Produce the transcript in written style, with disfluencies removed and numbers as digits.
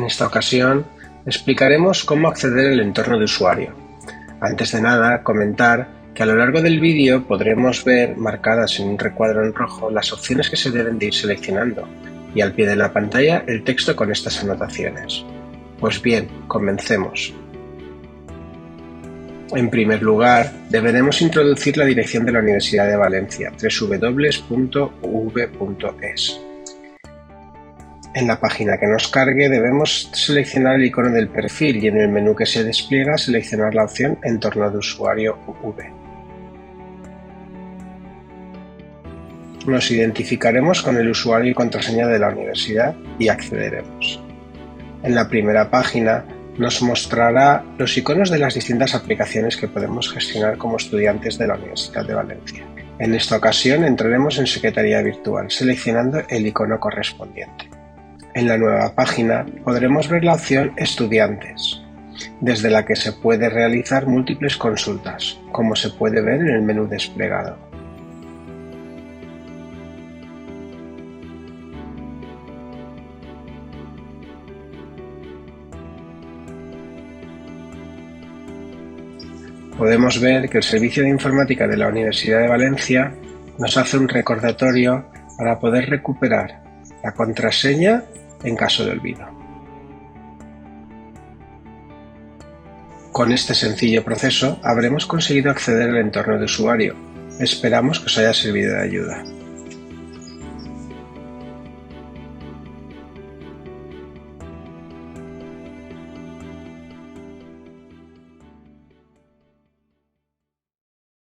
esta ocasión explicaremos cómo acceder al entorno de usuario. Antes de nada, comentar que a lo largo del vídeo podremos ver marcadas en un recuadro en rojo las opciones que se deben de ir seleccionando y al pie de la pantalla el texto con estas anotaciones. Pues bien, comencemos. En primer lugar, deberemos introducir la dirección de la Universidad de Valencia, www.uv.es. En la página que nos cargue debemos seleccionar el icono del perfil y en el menú que se despliega seleccionar la opción Entorno de usuario UV. Nos identificaremos con el usuario y contraseña de la universidad y accederemos. En la primera página nos mostrará los iconos de las distintas aplicaciones que podemos gestionar como estudiantes de la Universidad de Valencia. En esta ocasión entraremos en Secretaría Virtual, seleccionando el icono correspondiente. En la nueva página podremos ver la opción Estudiantes, desde la que se puede realizar múltiples consultas, como se puede ver en el menú desplegado. Podemos ver que el Servicio de Informática de la Universidad de Valencia nos hace un recordatorio para poder recuperar la contraseña en caso de olvido. Con este sencillo proceso habremos conseguido acceder al entorno de usuario. Esperamos que os haya servido de ayuda.